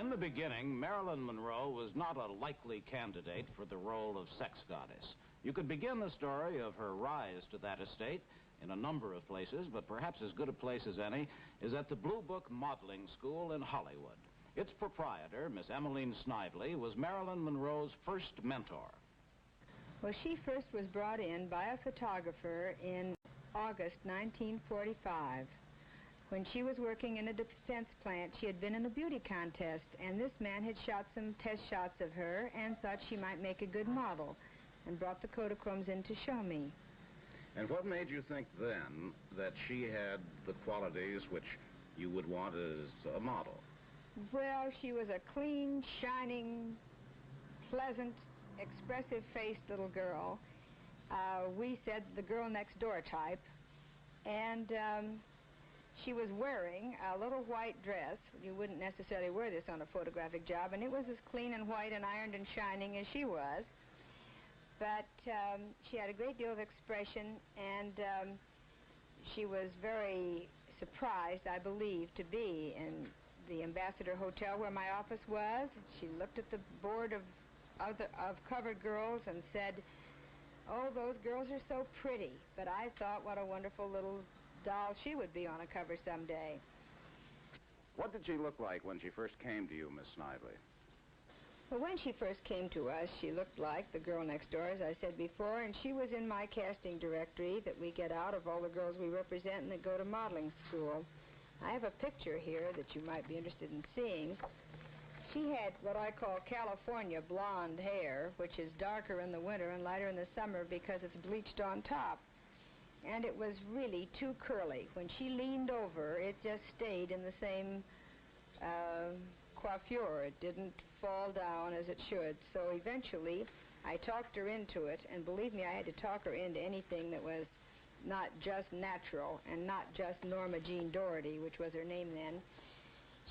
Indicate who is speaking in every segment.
Speaker 1: In the beginning, Marilyn Monroe was not a likely candidate for the role of sex goddess. You could begin the story of her rise to that estate in a number of places, but perhaps as good a place as any is at the Blue Book Modeling School in Hollywood. Its proprietor, Miss Emmeline Snively, was Marilyn Monroe's first mentor.
Speaker 2: Well, she first was brought in by a photographer in August 1945. When she was working in a defense plant, she had been in a beauty contest, and this man had shot some test shots of her and thought she might make a good model, and brought the Kodachromes in to show me.
Speaker 1: And what made you think then that she had the qualities which you would want as a model?
Speaker 2: Well, she was a clean, shining, pleasant, expressive-faced little girl. We said the girl next door type. And she was wearing a little white dress. You wouldn't necessarily wear this on a photographic job, and it was as clean and white and ironed and shining as she was. But she had a great deal of expression, and she was very surprised, I believe, to be in the Ambassador Hotel where my office was. She looked at the board of covered girls and said, "Oh, those girls are so pretty." But I thought what a wonderful little doll she would be on a cover someday.
Speaker 1: What did she look like when she first came to you, Miss Snively?
Speaker 2: Well, when she first came to us, she looked like the girl next door, as I said before, and she was in my casting directory that we get out of all the girls we represent and that go to modeling school. I have a picture here that you might be interested in seeing. She had what I call California blonde hair, which is darker in the winter and lighter in the summer because it's bleached on top. And it was really too curly. When she leaned over, it just stayed in the same coiffure. It didn't fall down as it should. So eventually, I talked her into it, and believe me, I had to talk her into anything that was not just natural and not just Norma Jean Doherty, which was her name then.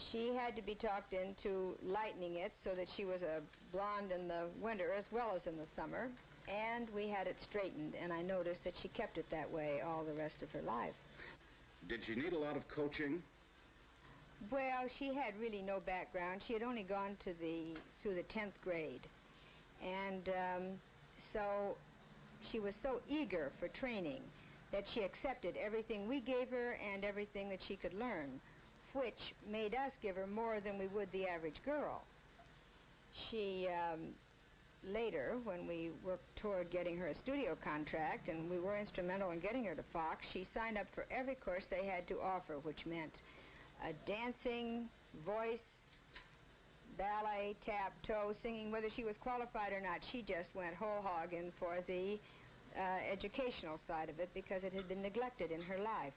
Speaker 2: She had to be talked into lightening it so that she was a blonde in the winter as well as in the summer. And we had it straightened, and I noticed that she kept it that way all the rest of her life.
Speaker 1: Did she need a lot of coaching?
Speaker 2: Well, she had really no background. She had only gone through the 10th grade. And so she was so eager for training that she accepted everything we gave her and everything that she could learn, which made us give her more than we would the average girl. She, later, when we worked toward getting her a studio contract, and we were instrumental in getting her to Fox, she signed up for every course they had to offer, which meant dancing, voice, ballet, tap, toe, singing. Whether she was qualified or not, she just went whole hog in for the educational side of it because it had been neglected in her life.